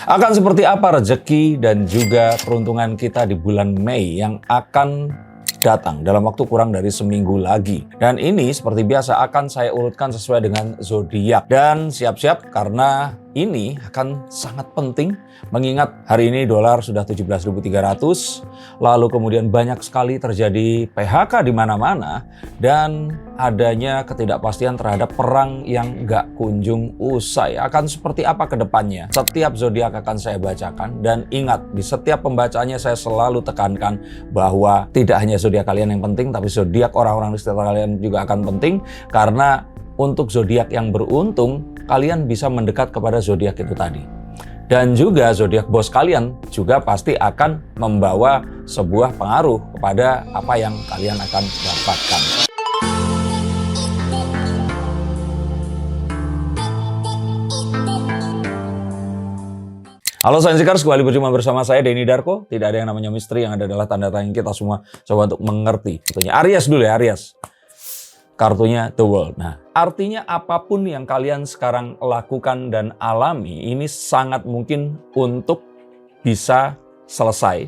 Akan seperti apa rezeki dan juga peruntungan kita di bulan Mei yang akan datang dalam waktu kurang dari seminggu lagi. Dan ini seperti biasa akan saya urutkan sesuai dengan zodiak. Dan siap-siap karena ini akan sangat penting mengingat hari ini dolar sudah 17.300, lalu kemudian banyak sekali terjadi PHK di mana-mana dan adanya ketidakpastian terhadap perang yang nggak kunjung usai. Akan seperti apa ke depannya? Setiap zodiak akan saya bacakan dan ingat di setiap pembacaannya saya selalu tekankan bahwa tidak hanya zodiak kalian yang penting, tapi zodiak orang-orang di sekitar kalian juga akan penting karena untuk zodiak yang beruntung, kalian bisa mendekat kepada zodiak itu tadi. Dan juga zodiak bos kalian juga pasti akan membawa sebuah pengaruh kepada apa yang kalian akan dapatkan. Halo Sainsikers, kembali berjumpa bersama saya Denny Darko. Tidak ada yang namanya misteri, yang ada adalah tanda tanya kita semua coba untuk mengerti. Tentunya Aries dulu ya, Aries. Kartunya The World. Nah, artinya apapun yang kalian sekarang lakukan dan alami ini sangat mungkin untuk bisa selesai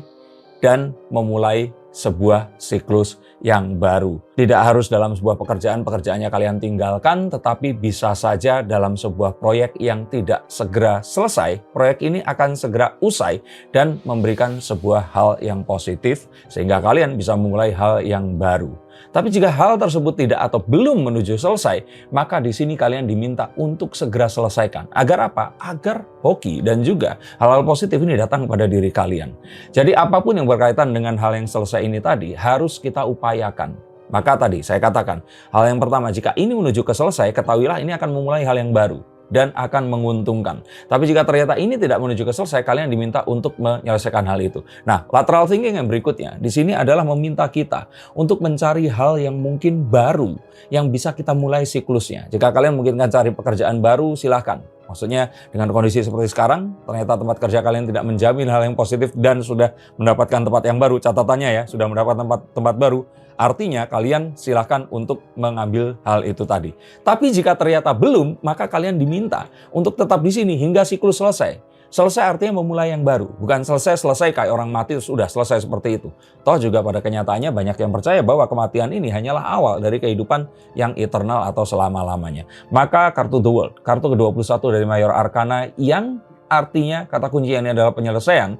dan memulai sebuah siklus yang baru. Tidak harus dalam sebuah pekerjaannya kalian tinggalkan, tetapi bisa saja dalam sebuah proyek yang tidak segera selesai. Proyek ini akan segera usai dan memberikan sebuah hal yang positif sehingga kalian bisa memulai hal yang baru. Tapi jika hal tersebut tidak atau belum menuju selesai, maka di sini kalian diminta untuk segera selesaikan. Agar apa? Agar hoki dan juga hal-hal positif ini datang pada diri kalian. Jadi apapun yang berkaitan dengan hal yang selesai ini tadi harus kita upayakan. Maka tadi saya katakan, hal yang pertama, jika ini menuju ke selesai, ketahuilah ini akan memulai hal yang baru dan akan menguntungkan. Tapi jika ternyata ini tidak menuju ke selesai, kalian diminta untuk menyelesaikan hal itu. Nah, lateral thinking yang berikutnya di sini adalah meminta kita untuk mencari hal yang mungkin baru yang bisa kita mulai siklusnya. Jika kalian mungkin akan cari pekerjaan baru, silahkan. Maksudnya dengan kondisi seperti sekarang, ternyata tempat kerja kalian tidak menjamin hal yang positif dan sudah mendapatkan tempat yang baru. Catatannya ya, sudah mendapat tempat baru. Artinya kalian silahkan untuk mengambil hal itu tadi. Tapi jika ternyata belum, maka kalian diminta untuk tetap di sini hingga siklus selesai. Selesai artinya memulai yang baru. Bukan selesai kayak orang mati sudah selesai seperti itu. Toh juga pada kenyataannya banyak yang percaya bahwa kematian ini hanyalah awal dari kehidupan yang eternal atau selama-lamanya. Maka kartu The World, kartu ke-21 dari Major Arcana yang artinya kata kuncinya adalah penyelesaian.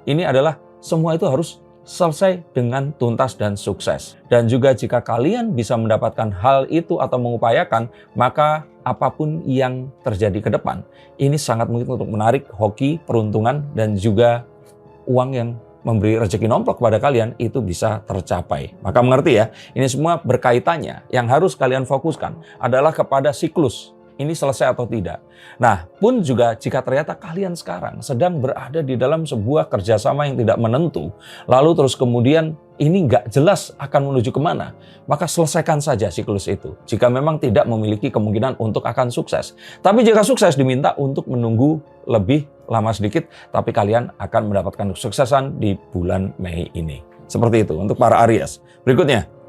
Ini adalah semua itu harus selesai dengan tuntas dan sukses. Dan juga jika kalian bisa mendapatkan hal itu atau mengupayakan, maka apapun yang terjadi ke depan, ini sangat mungkin untuk menarik hoki, peruntungan, dan juga uang yang memberi rezeki nomplok kepada kalian itu bisa tercapai. Maka mengerti ya, ini semua berkaitannya. Yang harus kalian fokuskan adalah kepada siklus. Ini selesai atau tidak. Nah, pun juga jika ternyata kalian sekarang sedang berada di dalam sebuah kerjasama yang tidak menentu, lalu terus kemudian ini nggak jelas akan menuju kemana, maka selesaikan saja siklus itu. Jika memang tidak memiliki kemungkinan untuk akan sukses. Tapi jika sukses diminta untuk menunggu lebih lama sedikit, tapi kalian akan mendapatkan kesuksesan di bulan Mei ini. Seperti itu untuk para Aries. Berikutnya.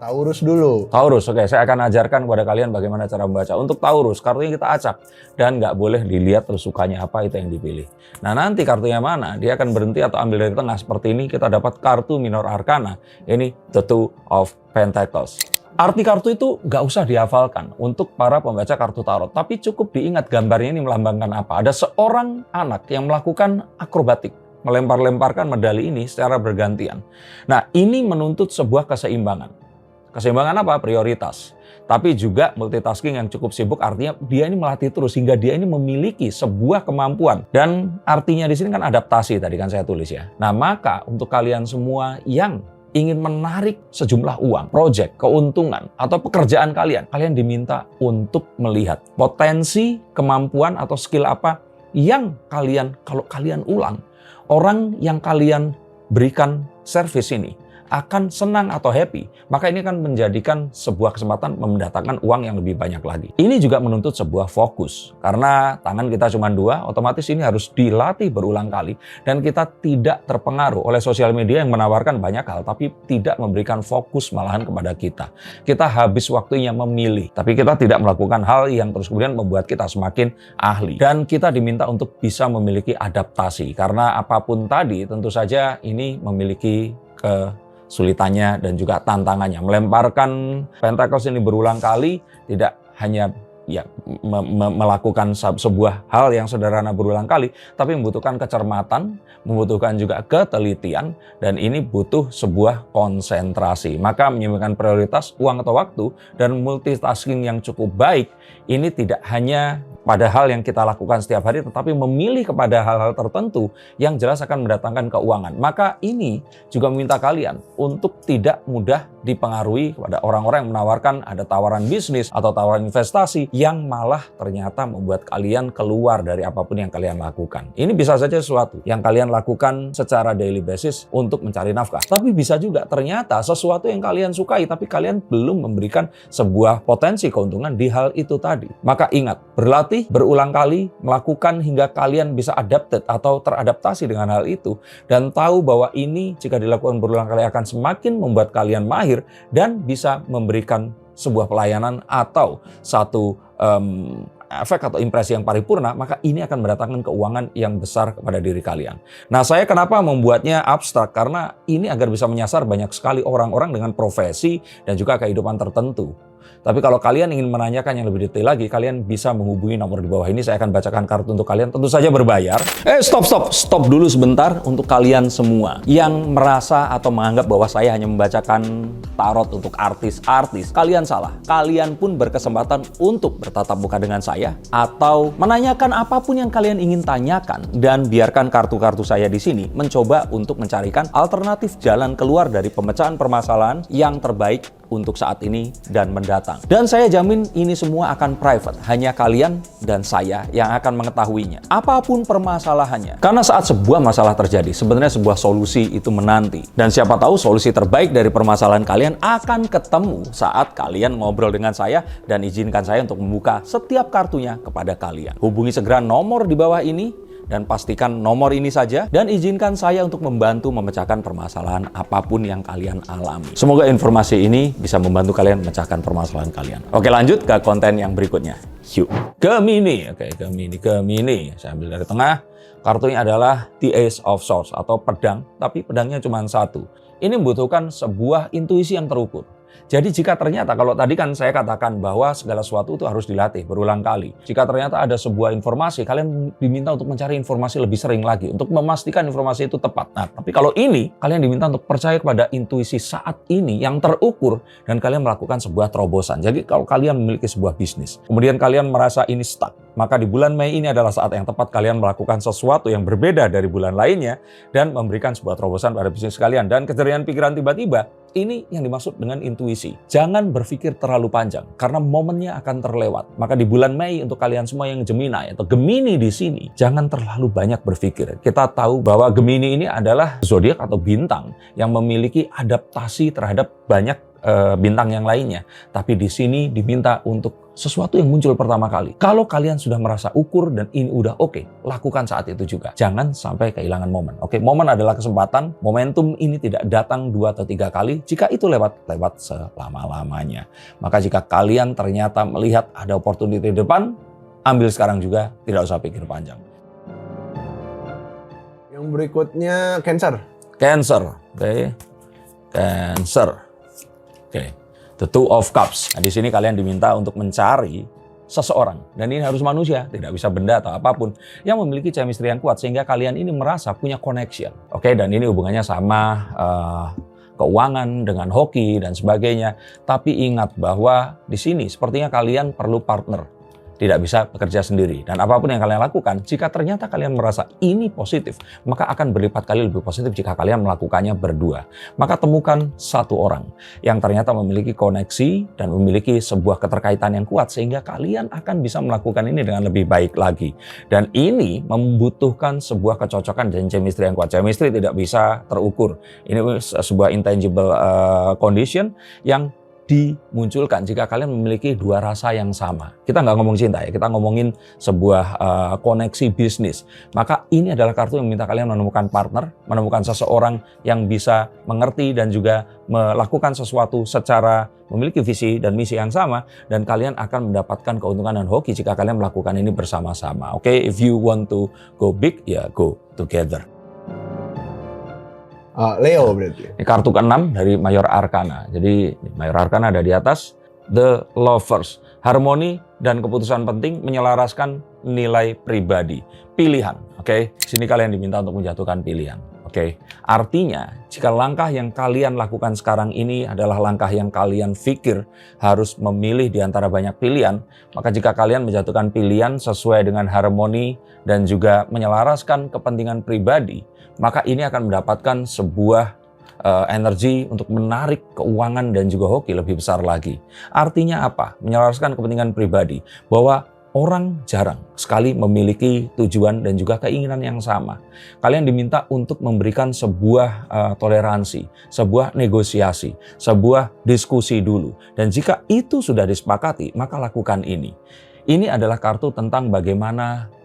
Taurus dulu. Taurus, oke. Saya akan ajarkan kepada kalian bagaimana cara membaca. Untuk Taurus, kartunya kita acak. Dan nggak boleh dilihat terus sukanya apa itu yang dipilih. Nah nanti kartunya mana, dia akan berhenti atau ambil dari tengah. Seperti ini kita dapat kartu Minor Arcana. Ini The Two of Pentacles. Arti kartu itu nggak usah dihafalkan untuk para pembaca kartu tarot. Tapi cukup diingat gambarnya ini melambangkan apa. Ada seorang anak yang melakukan akrobatik. Melempar-lemparkan medali ini secara bergantian. Nah ini menuntut sebuah keseimbangan. Keseimbangan apa? Prioritas. Tapi juga multitasking yang cukup sibuk artinya dia ini melatih terus hingga dia ini memiliki sebuah kemampuan. Dan artinya di sini kan adaptasi tadi kan saya tulis ya. Nah maka untuk kalian semua yang ingin menarik sejumlah uang, proyek, keuntungan, atau pekerjaan kalian, kalian diminta untuk melihat potensi, kemampuan, atau skill apa yang kalian, kalau kalian ulang, orang yang kalian berikan servis ini akan senang atau happy, maka ini akan menjadikan sebuah kesempatan mendatangkan uang yang lebih banyak lagi. Ini juga menuntut sebuah fokus, karena tangan kita cuma dua, otomatis ini harus dilatih berulang kali, dan kita tidak terpengaruh oleh sosial media yang menawarkan banyak hal, tapi tidak memberikan fokus malahan kepada kita. Kita habis waktunya memilih, tapi kita tidak melakukan hal yang terus kemudian membuat kita semakin ahli. Dan kita diminta untuk bisa memiliki adaptasi, karena apapun tadi tentu saja ini memiliki kesulitannya dan juga tantangannya. Melemparkan Pentacles ini berulang kali tidak hanya melakukan sebuah hal yang sederhana berulang kali, tapi membutuhkan kecermatan, membutuhkan juga ketelitian, dan ini butuh sebuah konsentrasi. Maka menyeimbangkan prioritas, uang atau waktu, dan multitasking yang cukup baik, ini tidak hanya pada hal yang kita lakukan setiap hari, tetapi memilih kepada hal-hal tertentu yang jelas akan mendatangkan keuangan. Maka ini juga meminta kalian untuk tidak mudah dipengaruhi kepada orang-orang yang menawarkan ada tawaran bisnis atau tawaran investasi yang malah ternyata membuat kalian keluar dari apapun yang kalian lakukan. Ini bisa saja sesuatu yang kalian lakukan secara daily basis untuk mencari nafkah. Tapi bisa juga ternyata sesuatu yang kalian sukai tapi kalian belum memberikan sebuah potensi keuntungan di hal itu tadi. Maka ingat, berlatih berulang kali, melakukan hingga kalian bisa adapted atau teradaptasi dengan hal itu, dan tahu bahwa ini jika dilakukan berulang kali akan semakin membuat kalian mahir dan bisa memberikan sebuah pelayanan atau satu efek atau impresi yang paripurna, maka ini akan mendatangkan keuangan yang besar kepada diri kalian. Nah, saya kenapa membuatnya abstrak? Karena ini agar bisa menyasar banyak sekali orang-orang dengan profesi dan juga kehidupan tertentu. Tapi kalau kalian ingin menanyakan yang lebih detail lagi, kalian bisa menghubungi nomor di bawah ini. Saya akan bacakan kartu untuk kalian, tentu saja berbayar. Stop dulu sebentar untuk kalian semua yang merasa atau menganggap bahwa saya hanya membacakan tarot untuk artis-artis. Kalian salah. Kalian pun berkesempatan untuk bertatap muka dengan saya atau menanyakan apapun yang kalian ingin tanyakan, dan biarkan kartu-kartu saya di sini mencoba untuk mencarikan alternatif jalan keluar dari pemecahan permasalahan yang terbaik untuk saat ini dan mendatang. Dan saya jamin ini semua akan private, hanya kalian dan saya yang akan mengetahuinya. Apapun permasalahannya. Karena saat sebuah masalah terjadi, sebenarnya sebuah solusi itu menanti. Dan siapa tahu solusi terbaik dari permasalahan kalian akan ketemu saat kalian ngobrol dengan saya, dan izinkan saya untuk membuka setiap kartunya kepada kalian. Hubungi segera nomor di bawah ini, dan pastikan nomor ini saja, dan izinkan saya untuk membantu memecahkan permasalahan apapun yang kalian alami. Semoga informasi ini bisa membantu kalian memecahkan permasalahan kalian. Oke, lanjut ke konten yang berikutnya. Yuk. Gemini. Oke, Gemini. Saya ambil dari tengah. Kartunya adalah The Ace of Swords atau pedang, tapi pedangnya cuma satu. Ini membutuhkan sebuah intuisi yang terukur. Jadi jika ternyata, kalau tadi kan saya katakan bahwa segala sesuatu itu harus dilatih berulang kali. Jika ternyata ada sebuah informasi, kalian diminta untuk mencari informasi lebih sering lagi untuk memastikan informasi itu tepat. Nah, tapi kalau ini, kalian diminta untuk percaya kepada intuisi saat ini yang terukur, dan kalian melakukan sebuah terobosan. Jadi kalau kalian memiliki sebuah bisnis, kemudian kalian merasa ini stuck, maka di bulan Mei ini adalah saat yang tepat kalian melakukan sesuatu yang berbeda dari bulan lainnya dan memberikan sebuah terobosan pada bisnis kalian. Dan kejerian pikiran tiba-tiba, ini yang dimaksud dengan intuisi. Jangan berpikir terlalu panjang karena momennya akan terlewat. Maka di bulan Mei untuk kalian semua yang Gemini atau Gemini di sini, jangan terlalu banyak berpikir. Kita tahu bahwa Gemini ini adalah zodiak atau bintang yang memiliki adaptasi terhadap banyak bintang yang lainnya. Tapi di sini diminta untuk sesuatu yang muncul pertama kali. Kalau kalian sudah merasa ukur dan ini udah oke, lakukan saat itu juga. Jangan sampai kehilangan momen. Oke, momen adalah kesempatan. Momentum ini tidak datang 2 atau 3 kali. Jika itu lewat selama-lamanya. Maka jika kalian ternyata melihat ada opportunity di depan, ambil sekarang juga, tidak usah pikir panjang. Yang berikutnya Cancer. Oke. Cancer. Oke. The Two of Cups. Nah, di sini kalian diminta untuk mencari seseorang, dan ini harus manusia, tidak bisa benda atau apapun, yang memiliki chemistry yang kuat sehingga kalian ini merasa punya connection. Oke, dan ini hubungannya sama keuangan dengan hoki dan sebagainya. Tapi ingat bahwa di sini sepertinya kalian perlu partner tidak bisa bekerja sendiri. Dan apapun yang kalian lakukan, jika ternyata kalian merasa ini positif, maka akan berlipat kali lebih positif jika kalian melakukannya berdua. Maka temukan satu orang yang ternyata memiliki koneksi dan memiliki sebuah keterkaitan yang kuat sehingga kalian akan bisa melakukan ini dengan lebih baik lagi. Dan ini membutuhkan sebuah kecocokan dan chemistry yang kuat. Chemistry tidak bisa terukur. Ini sebuah intangible condition yang dimunculkan jika kalian memiliki dua rasa yang sama. Kita nggak ngomong cinta ya, kita ngomongin sebuah koneksi bisnis. Maka ini adalah kartu yang meminta kalian menemukan partner, menemukan seseorang yang bisa mengerti dan juga melakukan sesuatu secara memiliki visi dan misi yang sama, dan kalian akan mendapatkan keuntungan dan hoki jika kalian melakukan ini bersama-sama. Oke, if you want to go big, ya go together. Leo berarti. Ini kartu ke-6 dari Major Arcana. Jadi Major Arcana ada di atas. The Lovers. Harmoni dan keputusan penting menyelaraskan nilai pribadi. Pilihan. Oke. Sini kalian diminta untuk menjatuhkan pilihan. Oke. Artinya jika langkah yang kalian lakukan sekarang ini adalah langkah yang kalian pikir harus memilih di antara banyak pilihan, maka jika kalian menjatuhkan pilihan sesuai dengan harmoni dan juga menyelaraskan kepentingan pribadi, maka ini akan mendapatkan sebuah energi untuk menarik keuangan dan juga hoki lebih besar lagi. Artinya apa? Menyelaraskan kepentingan pribadi, bahwa orang jarang sekali memiliki tujuan dan juga keinginan yang sama. Kalian diminta untuk memberikan sebuah toleransi, sebuah negosiasi, sebuah diskusi dulu. Dan jika itu sudah disepakati, maka lakukan ini. Ini adalah kartu tentang bagaimana.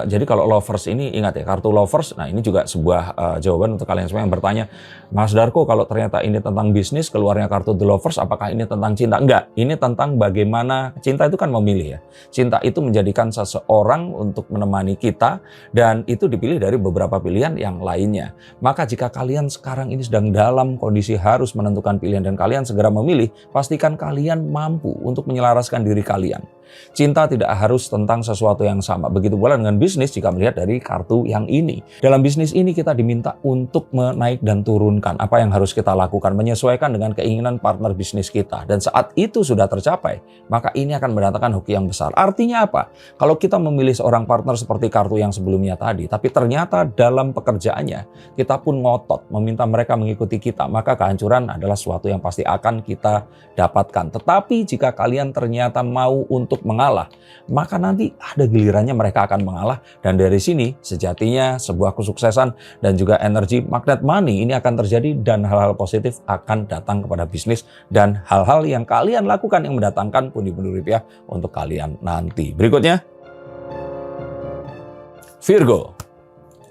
Jadi kalau lovers ini, ingat ya, kartu lovers, nah ini juga sebuah jawaban untuk kalian semua yang bertanya, Mas Darko, kalau ternyata ini tentang bisnis, keluarnya kartu the lovers, apakah ini tentang cinta? Enggak, ini tentang bagaimana cinta itu kan memilih ya. Cinta itu menjadikan seseorang untuk menemani kita, dan itu dipilih dari beberapa pilihan yang lainnya. Maka jika kalian sekarang ini sedang dalam kondisi harus menentukan pilihan dan kalian segera memilih, pastikan kalian mampu untuk menyelaraskan diri kalian. Cinta tidak harus tentang sesuatu yang sama. Begitu pula dengan bisnis jika melihat dari kartu yang ini. Dalam bisnis ini kita diminta untuk menaik dan turunkan apa yang harus kita lakukan, menyesuaikan dengan keinginan partner bisnis kita. Dan saat itu sudah tercapai, maka ini akan mendatangkan hoki yang besar. Artinya apa? Kalau kita memilih seorang partner seperti kartu yang sebelumnya tadi, tapi ternyata dalam pekerjaannya kita pun ngotot meminta mereka mengikuti kita, maka kehancuran adalah sesuatu yang pasti akan kita dapatkan. Tetapi jika kalian ternyata mau untuk mengalah, maka nanti ada gilirannya mereka akan mengalah, dan dari sini sejatinya sebuah kesuksesan dan juga energi magnet money ini akan terjadi, dan hal-hal positif akan datang kepada bisnis dan hal-hal yang kalian lakukan yang mendatangkan pundi-pundi rupiah untuk kalian nanti. Berikutnya Virgo.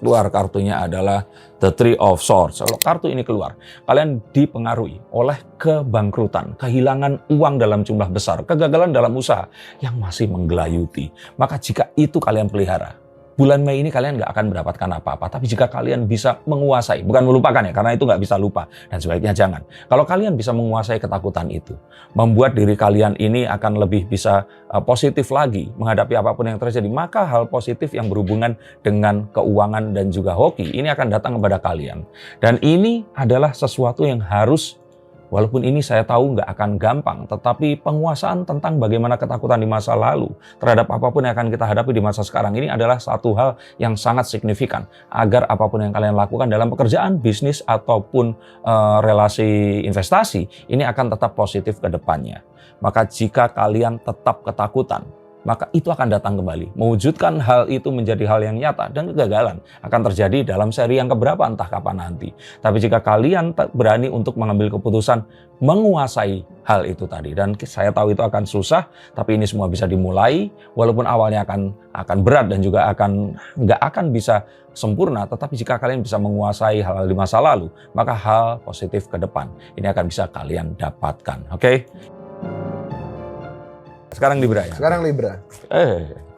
Keluar kartunya adalah The Three of Swords. Kalau kartu ini keluar, kalian dipengaruhi oleh kebangkrutan, kehilangan uang dalam jumlah besar, kegagalan dalam usaha yang masih menggelayuti. Maka jika itu kalian pelihara, bulan Mei ini kalian nggak akan mendapatkan apa-apa. Tapi jika kalian bisa menguasai, bukan melupakan ya, karena itu nggak bisa lupa, dan sebaiknya jangan. Kalau kalian bisa menguasai ketakutan itu, membuat diri kalian ini akan lebih bisa positif lagi menghadapi apapun yang terjadi, maka hal positif yang berhubungan dengan keuangan dan juga hoki ini akan datang kepada kalian. Dan ini adalah sesuatu yang harus, walaupun ini saya tahu nggak akan gampang, tetapi penguasaan tentang bagaimana ketakutan di masa lalu terhadap apapun yang akan kita hadapi di masa sekarang ini adalah satu hal yang sangat signifikan, agar apapun yang kalian lakukan dalam pekerjaan, bisnis, ataupun relasi investasi, ini akan tetap positif ke depannya. Maka jika kalian tetap ketakutan, maka itu akan datang kembali. Mewujudkan hal itu menjadi hal yang nyata, dan kegagalan akan terjadi dalam seri yang keberapa entah kapan nanti. Tapi jika kalian berani untuk mengambil keputusan menguasai hal itu tadi, dan saya tahu itu akan susah, tapi ini semua bisa dimulai, walaupun awalnya akan berat dan juga nggak akan bisa sempurna, tetapi jika kalian bisa menguasai hal-hal di masa lalu, maka hal positif ke depan ini akan bisa kalian dapatkan. Oke? Sekarang Libra ya? Sekarang Libra.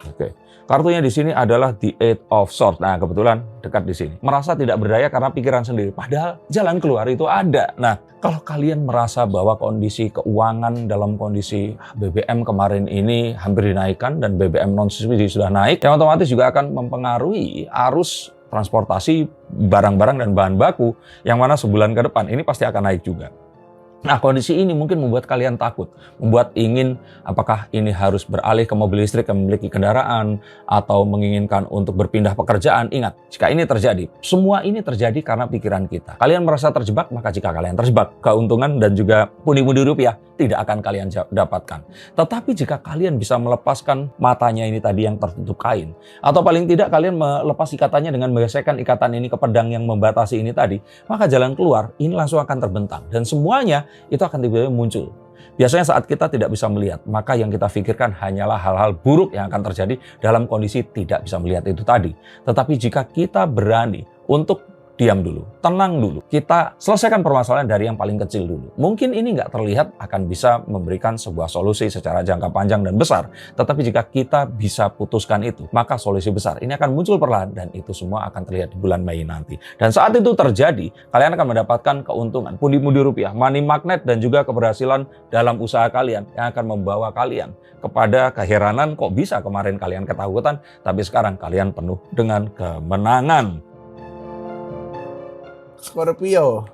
Oke. Kartunya di sini adalah The Eight of Swords. Nah, kebetulan dekat di sini. Merasa tidak berdaya karena pikiran sendiri. Padahal jalan keluar itu ada. Nah, kalau kalian merasa bahwa kondisi keuangan dalam kondisi BBM kemarin ini hampir dinaikkan dan BBM non-subsidi sudah naik, yang otomatis juga akan mempengaruhi arus transportasi barang-barang dan bahan baku yang mana sebulan ke depan ini pasti akan naik juga. Nah, kondisi ini mungkin membuat kalian takut, membuat ingin apakah ini harus beralih ke mobil listrik yang memiliki kendaraan atau menginginkan untuk berpindah pekerjaan. Ingat, jika ini terjadi, semua ini terjadi karena pikiran kita. Kalian merasa terjebak, maka jika kalian terjebak, keuntungan dan juga pundi-pundi rupiah tidak akan kalian dapatkan. Tetapi jika kalian bisa melepaskan matanya ini tadi yang tertutup kain, atau paling tidak kalian melepas ikatannya dengan menggesekkan ikatan ini ke pedang yang membatasi ini tadi, maka jalan keluar ini langsung akan terbentang dan semuanya itu akan tiba-tiba muncul. Biasanya saat kita tidak bisa melihat, maka yang kita pikirkan hanyalah hal-hal buruk yang akan terjadi dalam kondisi tidak bisa melihat itu tadi. Tetapi jika kita berani untuk diam dulu, tenang dulu, kita selesaikan permasalahan dari yang paling kecil dulu. Mungkin ini nggak terlihat akan bisa memberikan sebuah solusi secara jangka panjang dan besar. Tetapi jika kita bisa putuskan itu, maka solusi besar ini akan muncul perlahan dan itu semua akan terlihat di bulan Mei nanti. Dan saat itu terjadi, kalian akan mendapatkan keuntungan, pundi-pundi rupiah, money magnet dan juga keberhasilan dalam usaha kalian yang akan membawa kalian kepada keheranan kok bisa kemarin kalian ketakutan, tapi sekarang kalian penuh dengan kemenangan. Scorpio.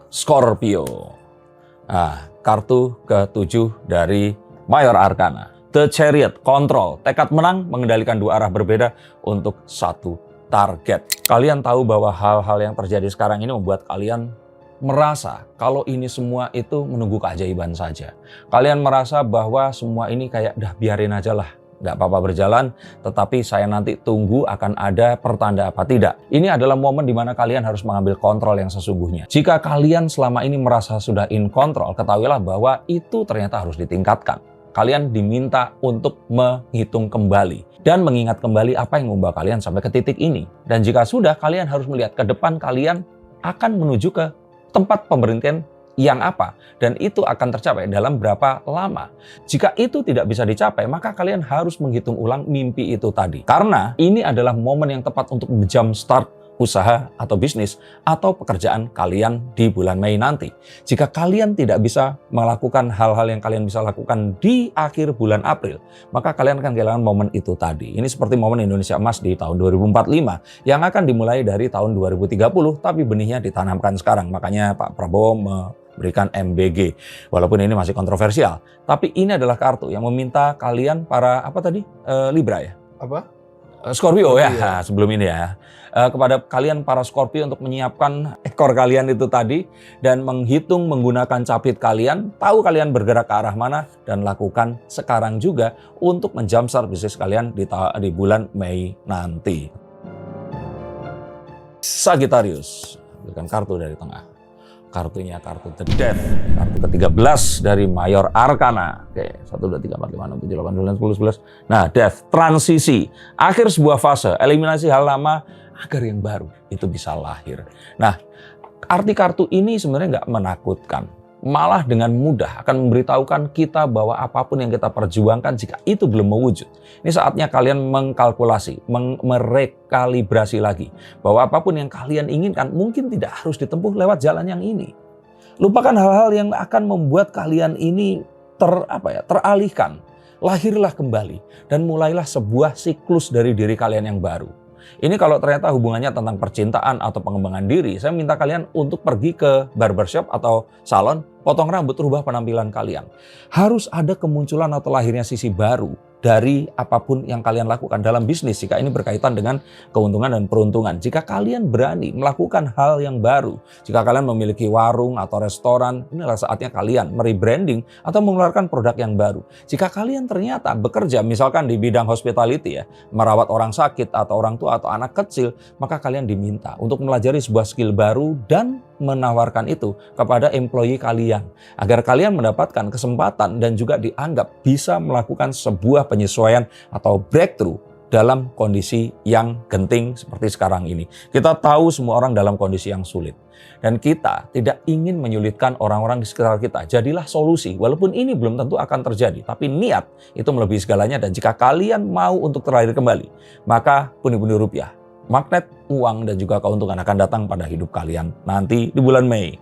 Nah, kartu ke-7 dari Mayor Arcana. The Chariot, kontrol, tekad menang, mengendalikan dua arah berbeda untuk satu target. Kalian tahu bahwa hal-hal yang terjadi sekarang ini membuat kalian merasa kalau ini semua itu menunggu keajaiban saja. Kalian merasa bahwa semua ini kayak dah biarin aja lah. Nggak apa-apa berjalan, tetapi saya nanti tunggu akan ada pertanda apa tidak. Ini adalah momen di mana kalian harus mengambil kontrol yang sesungguhnya. Jika kalian selama ini merasa sudah in control, ketahuilah bahwa itu ternyata harus ditingkatkan. Kalian diminta untuk menghitung kembali dan mengingat kembali apa yang membawa kalian sampai ke titik ini. Dan jika sudah, kalian harus melihat ke depan kalian akan menuju ke tempat pemberhentian yang apa, dan itu akan tercapai dalam berapa lama. Jika itu tidak bisa dicapai, maka kalian harus menghitung ulang mimpi itu tadi. Karena ini adalah momen yang tepat untuk jump start usaha atau bisnis atau pekerjaan kalian di bulan Mei nanti. Jika kalian tidak bisa melakukan hal-hal yang kalian bisa lakukan di akhir bulan April, maka kalian akan kehilangan momen itu tadi. Ini seperti momen Indonesia Emas di tahun 2045 yang akan dimulai dari tahun 2030, tapi benihnya ditanamkan sekarang. Makanya Pak Prabowo memberikan MBG, walaupun ini masih kontroversial. Tapi ini adalah kartu yang meminta kalian para Libra ya? Apa? Scorpio ya, nah, sebelum ini ya. Kepada kalian para Scorpio untuk menyiapkan ekor kalian itu tadi dan menghitung menggunakan capit kalian, tahu kalian bergerak ke arah mana dan lakukan sekarang juga untuk menjumpstart bisnis kalian di bulan Mei nanti. Sagittarius, berikan kartu dari tengah. Kartunya kartu The Death, kartu ke-13 dari Mayor Arcana. Oke, 1, 2, 3, 4, 5, 6, 7, 8, 9, 10, 11. Nah, Death, transisi, akhir sebuah fase, eliminasi hal lama agar yang baru itu bisa lahir. Nah, arti kartu ini sebenarnya nggak menakutkan. Malah dengan mudah akan memberitahukan kita bahwa apapun yang kita perjuangkan jika itu belum mewujud. Ini saatnya kalian mengkalkulasi, merekalibrasi lagi. Bahwa apapun yang kalian inginkan mungkin tidak harus ditempuh lewat jalan yang ini. Lupakan hal-hal yang akan membuat kalian ini teralihkan. Lahirlah kembali dan mulailah sebuah siklus dari diri kalian yang baru. Ini kalau ternyata hubungannya tentang percintaan atau pengembangan diri, saya minta kalian untuk pergi ke barbershop atau salon, potong rambut, rubah penampilan kalian. Harus ada kemunculan atau lahirnya sisi baru dari apapun yang kalian lakukan dalam bisnis jika ini berkaitan dengan keuntungan dan peruntungan. Jika kalian berani melakukan hal yang baru, jika kalian memiliki warung atau restoran, inilah saatnya kalian merebranding atau mengeluarkan produk yang baru. Jika kalian ternyata bekerja misalkan di bidang hospitality ya, merawat orang sakit atau orang tua atau anak kecil, maka kalian diminta untuk mempelajari sebuah skill baru dan menawarkan itu kepada employee kalian agar kalian mendapatkan kesempatan dan juga dianggap bisa melakukan sebuah penyesuaian atau breakthrough dalam kondisi yang genting seperti sekarang ini. Kita tahu semua orang dalam kondisi yang sulit dan kita tidak ingin menyulitkan orang-orang di sekitar kita. Jadilah solusi walaupun ini belum tentu akan terjadi, tapi niat itu melebihi segalanya. Dan jika kalian mau untuk terlahir kembali, maka pundi-pundi rupiah, magnet, uang, dan juga keuntungan akan datang pada hidup kalian nanti di bulan Mei.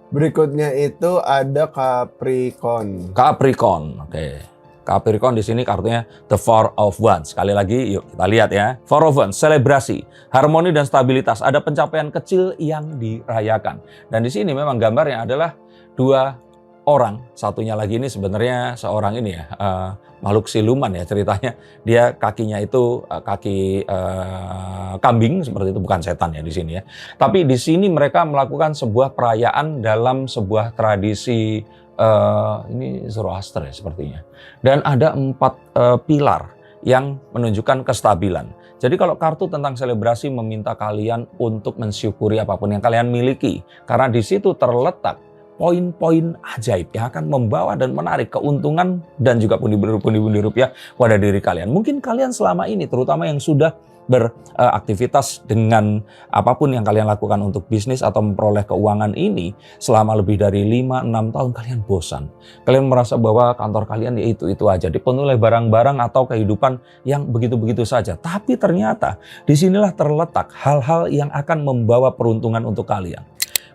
Berikutnya itu ada Capricorn. Capricorn. Oke. Capricorn di sini kartunya The Four of Wands. Sekali lagi, yuk kita lihat ya. Four of Wands, selebrasi, harmoni dan stabilitas. Ada pencapaian kecil yang dirayakan. Dan di sini memang gambarnya adalah dua orang. Satunya lagi ini sebenarnya seorang ini ya, makhluk siluman ya ceritanya. Dia kakinya itu kaki kambing seperti itu, bukan setan ya di sini ya. Tapi di sini mereka melakukan sebuah perayaan dalam sebuah tradisi ini Zoroaster ya sepertinya. Dan ada 4 pilar yang menunjukkan kestabilan. Jadi kalau kartu tentang selebrasi meminta kalian untuk mensyukuri apapun yang kalian miliki. Karena di situ terletak poin-poin ajaib yang akan membawa dan menarik keuntungan dan juga pundi-pundi rupiah pada diri kalian. Mungkin kalian selama ini, terutama yang sudah beraktivitas dengan apapun yang kalian lakukan untuk bisnis atau memperoleh keuangan ini selama lebih dari 5-6 tahun, kalian bosan. Kalian merasa bahwa kantor kalian ya itu aja, dipenuhi oleh barang-barang atau kehidupan yang begitu-begitu saja. Tapi ternyata disinilah terletak hal-hal yang akan membawa peruntungan untuk kalian.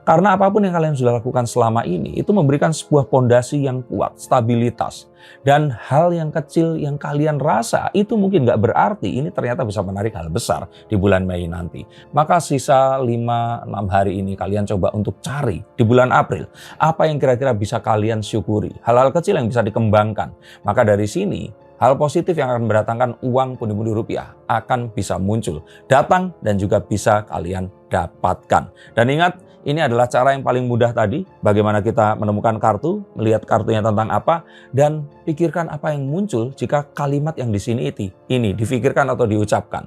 Karena apapun yang kalian sudah lakukan selama ini, itu memberikan sebuah pondasi yang kuat, stabilitas. Dan hal yang kecil yang kalian rasa itu mungkin nggak berarti, ini ternyata bisa menarik hal besar di bulan Mei nanti. Maka sisa 5-6 hari ini kalian coba untuk cari di bulan April, apa yang kira-kira bisa kalian syukuri. Hal-hal kecil yang bisa dikembangkan. Maka dari sini, hal positif yang akan mendatangkan uang pundi-pundi rupiah akan bisa muncul, datang dan juga bisa kalian dapatkan. Dan ingat, ini adalah cara yang paling mudah tadi, bagaimana kita menemukan kartu, melihat kartunya tentang apa, dan pikirkan apa yang muncul jika kalimat yang di sini ini difikirkan atau diucapkan.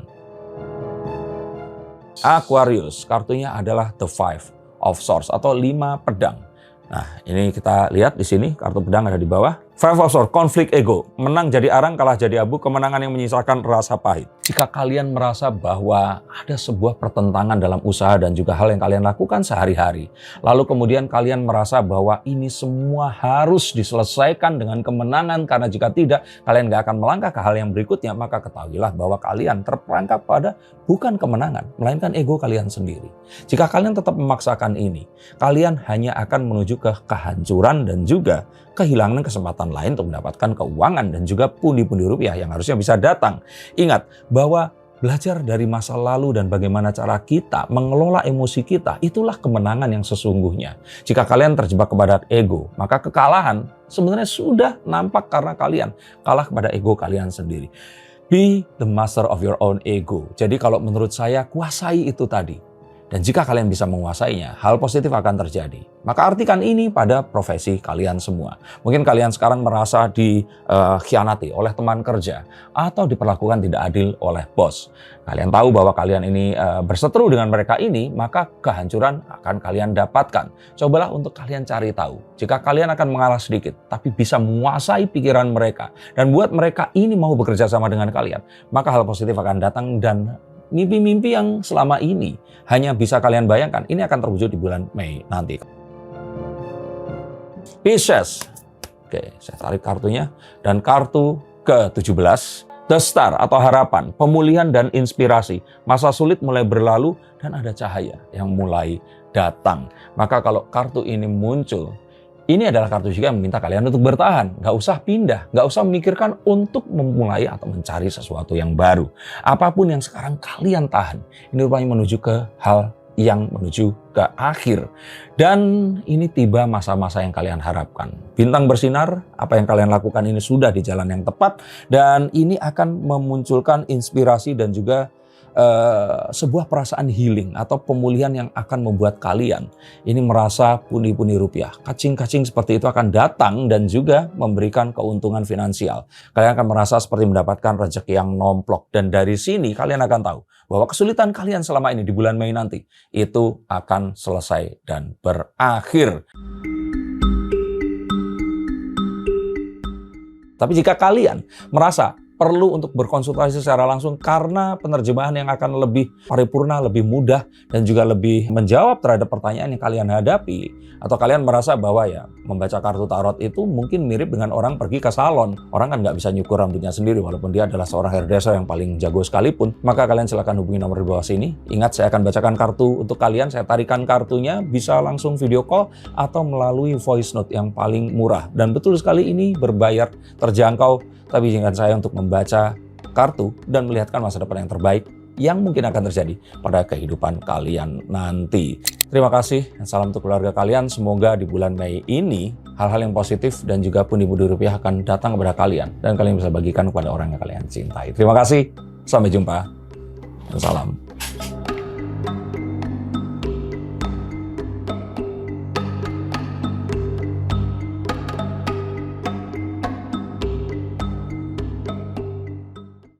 Aquarius, kartunya adalah The Five of Swords atau 5 pedang. Nah, ini kita lihat di sini, kartu pedang ada di bawah. Five of Swords, konflik ego. Menang jadi arang, kalah jadi abu, kemenangan yang menyisakan rasa pahit. Jika kalian merasa bahwa ada sebuah pertentangan dalam usaha dan juga hal yang kalian lakukan sehari-hari, lalu kemudian kalian merasa bahwa ini semua harus diselesaikan dengan kemenangan, karena jika tidak, kalian gak akan melangkah ke hal yang berikutnya, maka ketahuilah bahwa kalian terperangkap pada bukan kemenangan, melainkan ego kalian sendiri. Jika kalian tetap memaksakan ini, kalian hanya akan menuju ke kehancuran dan juga kehilangan kesempatan lain untuk mendapatkan keuangan dan juga pundi-pundi rupiah yang harusnya bisa datang. Ingat bahwa belajar dari masa lalu dan bagaimana cara kita mengelola emosi kita, itulah kemenangan yang sesungguhnya. Jika kalian terjebak kepada ego, maka kekalahan sebenarnya sudah nampak karena kalian kalah kepada ego kalian sendiri. Be the master of your own ego. Jadi kalau menurut saya, kuasai itu tadi. Dan jika kalian bisa menguasainya, hal positif akan terjadi. Maka artikan ini pada profesi kalian semua. Mungkin kalian sekarang merasa dikhianati oleh teman kerja atau diperlakukan tidak adil oleh bos. Kalian tahu bahwa kalian ini berseteru dengan mereka ini, maka kehancuran akan kalian dapatkan. Cobalah untuk kalian cari tahu. Jika kalian akan mengalah sedikit, tapi bisa menguasai pikiran mereka dan buat mereka ini mau bekerja sama dengan kalian, maka hal positif akan datang dan mimpi-mimpi yang selama ini hanya bisa kalian bayangkan, ini akan terwujud di bulan Mei nanti. Pisces. Oke, saya tarik kartunya. Dan kartu ke-17, The Star atau harapan, pemulihan dan inspirasi. Masa sulit mulai berlalu dan ada cahaya yang mulai datang. Maka kalau kartu ini muncul, ini adalah kartu juga yang meminta kalian untuk bertahan. Nggak usah pindah, nggak usah memikirkan untuk memulai atau mencari sesuatu yang baru. Apapun yang sekarang kalian tahan, ini rupanya menuju ke hal yang menuju ke akhir. Dan ini tiba masa-masa yang kalian harapkan. Bintang bersinar, apa yang kalian lakukan ini sudah di jalan yang tepat. Dan ini akan memunculkan inspirasi dan juga sebuah perasaan healing atau pemulihan yang akan membuat kalian ini merasa pundi-pundi rupiah. Kacing-kacing seperti itu akan datang dan juga memberikan keuntungan finansial. Kalian akan merasa seperti mendapatkan rezeki yang nomplok. Dan dari sini kalian akan tahu bahwa kesulitan kalian selama ini di bulan Mei nanti itu akan selesai dan berakhir. Tapi jika kalian merasa perlu untuk berkonsultasi secara langsung karena penerjemahan yang akan lebih paripurna, lebih mudah, dan juga lebih menjawab terhadap pertanyaan yang kalian hadapi. Atau kalian merasa bahwa ya membaca kartu tarot itu mungkin mirip dengan orang pergi ke salon. Orang kan nggak bisa nyukur rambutnya sendiri walaupun dia adalah seorang hairdresser yang paling jago sekalipun. Maka kalian silakan hubungi nomor di bawah sini. Ingat, saya akan bacakan kartu untuk kalian, saya tarikan kartunya, bisa langsung video call atau melalui voice note yang paling murah. Dan betul sekali ini berbayar, terjangkau, tapi izinkan saya untuk membaca kartu dan melihatkan masa depan yang terbaik yang mungkin akan terjadi pada kehidupan kalian nanti. Terima kasih dan salam untuk keluarga kalian. Semoga di bulan Mei ini hal-hal yang positif dan juga pundi-pundi rupiah akan datang kepada kalian dan kalian bisa bagikan kepada orang yang kalian cintai. Terima kasih, sampai jumpa dan salam.